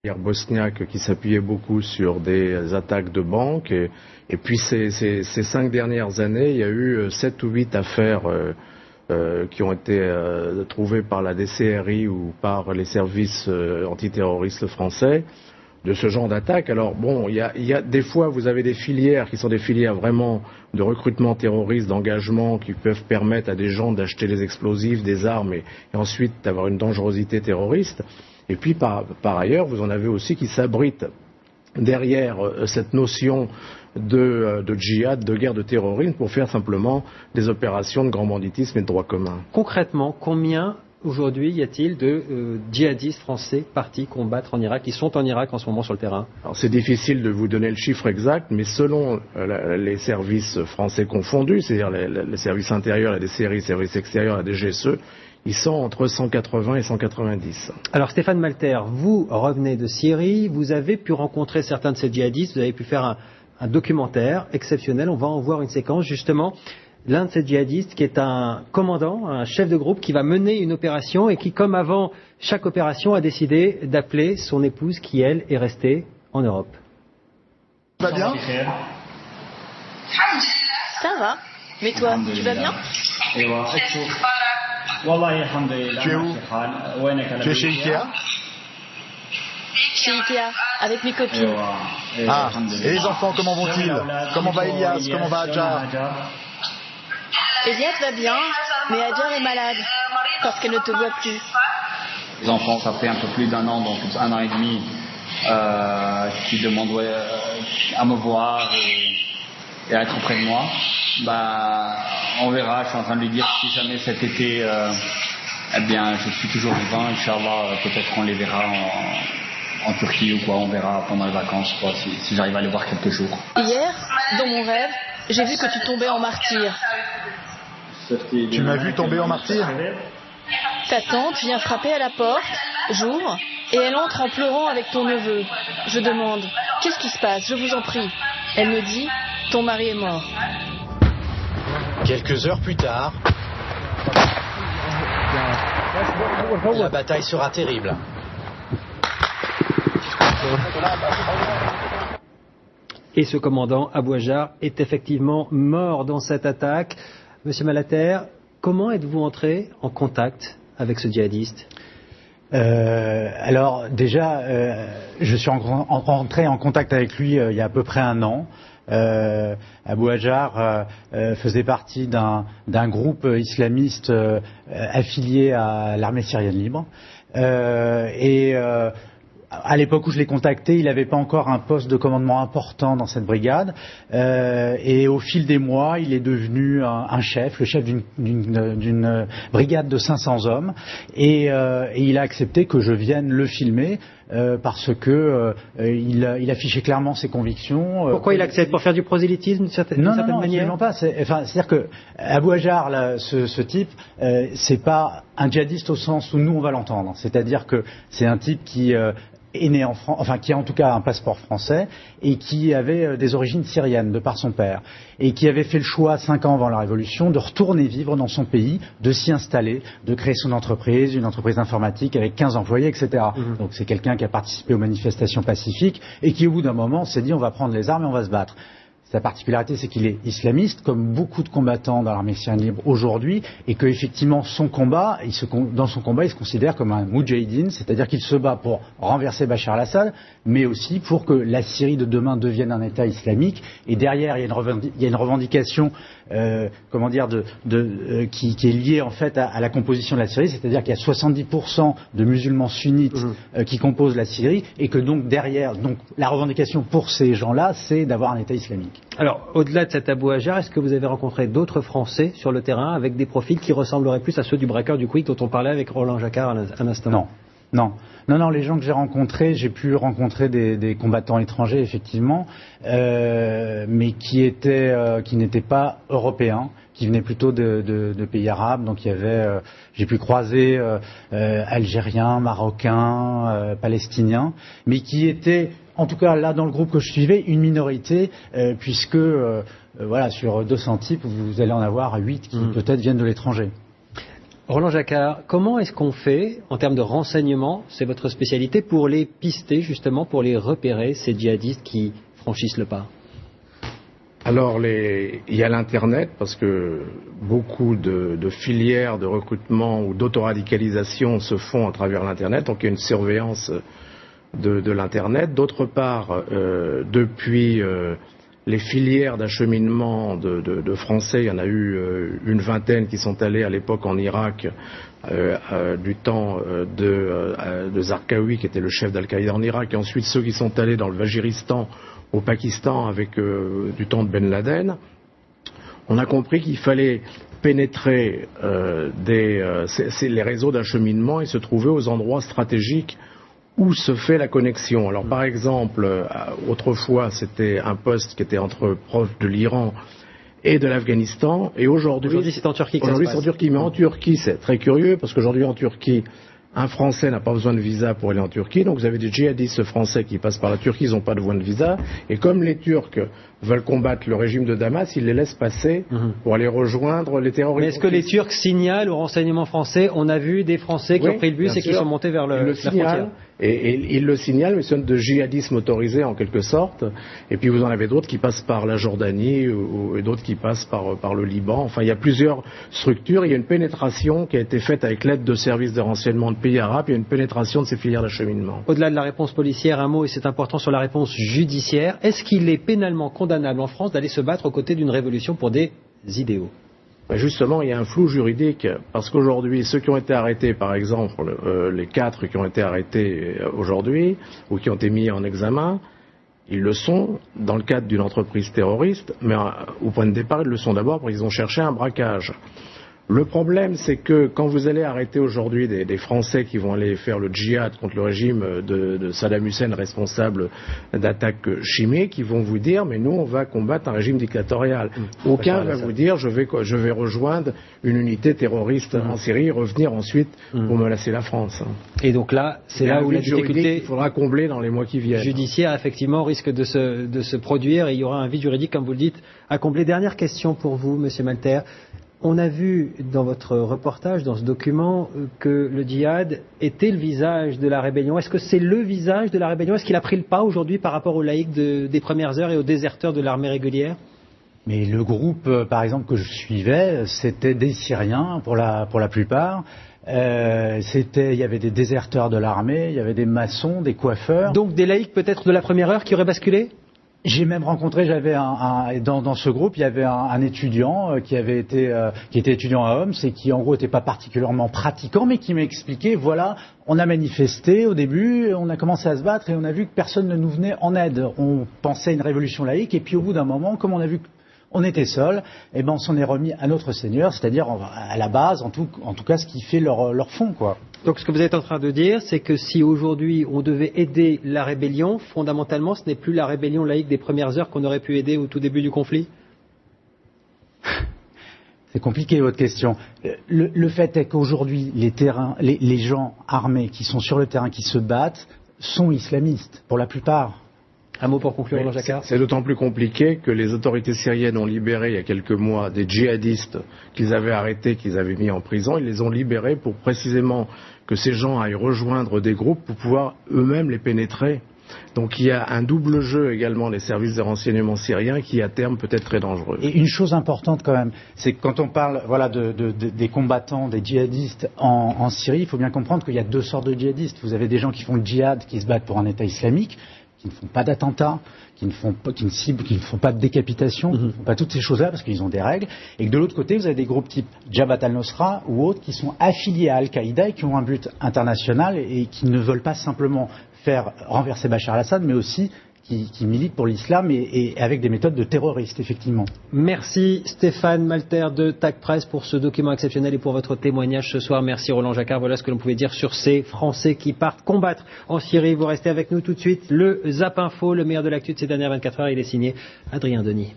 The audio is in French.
bosniaque qui s'appuyait beaucoup sur des attaques de banques et puis ces 5 dernières années, il y a eu 7 ou 8 affaires qui ont été trouvées par la DCRI ou par les services antiterroristes français de ce genre d'attaque. Alors bon, il y a des fois vous avez des filières qui sont des filières vraiment de recrutement terroriste, d'engagement qui peuvent permettre à des gens d'acheter des explosifs, des armes et ensuite d'avoir une dangerosité terroriste. Et puis par ailleurs, vous en avez aussi qui s'abritent derrière cette notion de djihad, de guerre de terrorisme, pour faire simplement des opérations de grand banditisme et de droit commun. Concrètement, combien aujourd'hui y a-t-il de djihadistes français partis combattre en Irak, qui sont en Irak en ce moment sur le terrain? Alors c'est difficile de vous donner le chiffre exact, mais selon les services français confondus, c'est-à-dire les services intérieurs, la DCRI, les services extérieurs, la DGSE, ils sont entre 180 et 190. Alors Stéphane Malter, vous revenez de Syrie, vous avez pu rencontrer certains de ces djihadistes, vous avez pu faire un documentaire exceptionnel, on va en voir une séquence justement. L'un de ces djihadistes qui est un commandant, un chef de groupe qui va mener une opération et qui, comme avant chaque opération, a décidé d'appeler son épouse qui, elle, est restée en Europe. Tu vas bien? Ça va. Mais toi, tu vas bien? Tu es où? Tu es chez Ikea? Chez Ikea, avec mes copines. Ah, et les enfants, comment vont-ils? Comment va Elias? Comment va Adjar? Elias va bien, mais Adjar est malade, parce qu'elle ne te voit plus. Les enfants, ça fait un peu plus d'un an, donc 1 an et demi, qui demandent à me voir et à être auprès de moi. Bah, on verra, je suis en train de lui dire si jamais cet été, eh bien, je suis toujours vivant, Inch'Allah, peut-être qu'on les verra en Turquie ou quoi, on verra pendant les vacances, quoi, si j'arrive à les voir quelques jours. Hier, dans mon rêve, j'ai vu que tu tombais en martyr. Tu m'as vu tomber en martyr? Ta tante vient frapper à la porte, j'ouvre, et elle entre en pleurant avec ton neveu. Je demande, qu'est-ce qui se passe? Je vous en prie. Elle me dit, ton mari est mort. Quelques heures plus tard, la bataille sera terrible. Et ce commandant, Abou Adjar, est effectivement mort dans cette attaque. Monsieur Malater, comment êtes-vous entré en contact avec ce djihadiste? Alors déjà, je suis rentré en contact avec lui il y a à peu près 1 an. Abou Adjar faisait partie d'un groupe islamiste affilié à l'armée syrienne libre. À l'époque où je l'ai contacté, il n'avait pas encore un poste de commandement important dans cette brigade. Et au fil des mois, il est devenu un chef, le chef d'une brigade de 500 hommes. Et il a accepté que je vienne le filmer parce que il affichait clairement ses convictions. Pourquoi il accepte? Pour faire du prosélytisme d'une certaine manière? Non, absolument pas. C'est-à-dire que Abou Adjar, là, ce type, c'est pas un djihadiste au sens où nous on va l'entendre. C'est-à-dire que c'est un type qui est né en France, enfin qui a en tout cas un passeport français et qui avait des origines syriennes de par son père et qui avait fait le choix 5 ans avant la Révolution de retourner vivre dans son pays, de s'y installer, de créer son entreprise, une entreprise informatique avec 15 employés, etc. Donc c'est quelqu'un qui a participé aux manifestations pacifiques et qui au bout d'un moment s'est dit on va prendre les armes et on va se battre. Sa particularité, c'est qu'il est islamiste, comme beaucoup de combattants dans l'armée syrienne libre aujourd'hui, et qu'effectivement, son combat, dans son combat, il se considère comme un moudjahidine, c'est-à-dire qu'il se bat pour renverser Bachar al-Assad, mais aussi pour que la Syrie de demain devienne un État islamique. Et derrière, il y a une revendication, qui est liée en fait à la composition de la Syrie, c'est-à-dire qu'il y a 70% de musulmans sunnites qui composent la Syrie, et que donc derrière, la revendication pour ces gens-là, c'est d'avoir un État islamique. Alors, au-delà de cet Abou Adjar, est-ce que vous avez rencontré d'autres Français sur le terrain avec des profils qui ressembleraient plus à ceux du braqueur du Quick dont on parlait avec Roland Jacquard un instant? Non, les gens que j'ai rencontrés, j'ai pu rencontrer des combattants étrangers, effectivement, mais qui n'étaient pas européens, qui venaient plutôt de pays arabes. Donc il y avait, j'ai pu croiser Algériens, Marocains, Palestiniens, mais qui étaient, en tout cas là dans le groupe que je suivais, une minorité, puisque sur 200 types, vous allez en avoir 8 qui peut-être viennent de l'étranger. Roland Jacquard, comment est-ce qu'on fait, en termes de renseignement, c'est votre spécialité, pour les pister, justement, pour les repérer, ces djihadistes qui franchissent le pas? Alors, il y a l'Internet, parce que beaucoup de filières de recrutement ou d'autoradicalisation se font à travers l'Internet, donc il y a une surveillance de l'Internet. D'autre part, depuis les filières d'acheminement de Français, il y en a eu une vingtaine qui sont allés à l'époque en Irak, du temps de Zarqawi, qui était le chef d'Al-Qaïda en Irak, et ensuite ceux qui sont allés dans le Waziristan, au Pakistan, avec du temps de Ben Laden. On a compris qu'il fallait pénétrer les réseaux d'acheminement et se trouver aux endroits stratégiques où se fait la connexion. Alors par exemple, autrefois c'était un poste qui était proche de l'Iran et de l'Afghanistan, et aujourd'hui c'est en Turquie. Aujourd'hui c'est en Turquie, mais en Turquie c'est très curieux parce qu'aujourd'hui en Turquie, un Français n'a pas besoin de visa pour aller en Turquie, donc vous avez des djihadistes français qui passent par la Turquie, ils n'ont pas besoin de visa, et comme les Turcs veulent combattre le régime de Damas, ils les laissent passer pour aller rejoindre les terroristes. Mais est-ce que les Turcs signalent aux renseignements français, on a vu des Français qui ont pris le bus et qui sont montés vers la frontière? Et ils le signalent, mais c'est de djihadisme autorisé en quelque sorte. Et puis vous en avez d'autres qui passent par la Jordanie et d'autres qui passent par le Liban. Enfin, il y a plusieurs structures. Il y a une pénétration qui a été faite avec l'aide de services de renseignement de pays arabes. Il y a une pénétration de ces filières d'acheminement. Au-delà de la réponse policière, un mot, et c'est important, sur la réponse judiciaire. Est-ce qu'il est pénalement condamnable en France d'aller se battre aux côtés d'une révolution pour des idéaux? Justement, il y a un flou juridique, parce qu'aujourd'hui, ceux qui ont été arrêtés, par exemple, les 4 qui ont été arrêtés aujourd'hui, ou qui ont été mis en examen, ils le sont dans le cadre d'une entreprise terroriste, mais au point de départ, ils le sont d'abord parce qu'ils ont cherché un braquage. Le problème, c'est que quand vous allez arrêter aujourd'hui des Français qui vont aller faire le djihad contre le régime de Saddam Hussein, responsable d'attaques chimiques, ils vont vous dire, mais nous, on va combattre un régime dictatorial. Aucun va vous dire, je vais rejoindre une unité terroriste en Syrie et revenir ensuite pour menacer la France. Et donc là, c'est là où la difficulté, il faudra combler dans les mois qui viennent. Judiciaire, effectivement, risque de se produire, et il y aura un vide juridique, comme vous le dites, à combler. Dernière question pour vous, Monsieur Malter. On a vu dans votre reportage, dans ce document, que le djihad était le visage de la rébellion. Est-ce que c'est le visage de la rébellion? Est-ce qu'il a pris le pas aujourd'hui par rapport aux laïcs des premières heures et aux déserteurs de l'armée régulière? Mais le groupe, par exemple, que je suivais, c'était des Syriens pour la plupart. Il y avait des déserteurs de l'armée, il y avait des maçons, des coiffeurs. Donc des laïcs peut-être de la première heure qui auraient basculé? J'ai même rencontré, dans ce groupe, il y avait un étudiant qui était étudiant à Homs et qui en gros n'était pas particulièrement pratiquant, mais qui m'a expliqué, voilà, on a manifesté au début, on a commencé à se battre et on a vu que personne ne nous venait en aide. On pensait à une révolution laïque et puis au bout d'un moment, comme on a vu qu'on était seul, eh ben on s'en est remis à notre Seigneur, c'est-à-dire à la base, en tout cas, ce qui fait leur fond, quoi. Donc ce que vous êtes en train de dire, c'est que si aujourd'hui on devait aider la rébellion, fondamentalement ce n'est plus la rébellion laïque des premières heures qu'on aurait pu aider au tout début du conflit? C'est compliqué votre question. Le fait est qu'aujourd'hui les gens armés qui sont sur le terrain, qui se battent, sont islamistes pour la plupart. Un mot pour conclure, Roland Jacquard. C'est d'autant plus compliqué que les autorités syriennes ont libéré il y a quelques mois des djihadistes qu'ils avaient arrêtés, qu'ils avaient mis en prison. Ils les ont libérés pour précisément que ces gens aillent rejoindre des groupes pour pouvoir eux-mêmes les pénétrer. Donc il y a un double jeu également des services de renseignement syriens qui à terme peut être très dangereux. Et une chose importante quand même, c'est que quand on parle des combattants, des djihadistes en Syrie, il faut bien comprendre qu'il y a 2 sortes de djihadistes. Vous avez des gens qui font le djihad, qui se battent pour un État islamique, qui ne font pas d'attentats, qui ne font pas de décapitation, qui ne font pas toutes ces choses-là parce qu'ils ont des règles. Et que de l'autre côté, vous avez des groupes type Jabhat al-Nusra ou autres qui sont affiliés à Al-Qaïda et qui ont un but international et qui ne veulent pas simplement faire renverser Bachar al-Assad, mais aussi qui militent pour l'islam et avec des méthodes de terroristes, effectivement. Merci Stéphane Malter de TAC Presse pour ce document exceptionnel et pour votre témoignage ce soir. Merci Roland Jacquard. Voilà ce que l'on pouvait dire sur ces Français qui partent combattre en Syrie. Vous restez avec nous tout de suite. Le Zap Info, le meilleur de l'actu de ces dernières 24 heures, il est signé Adrien Denis.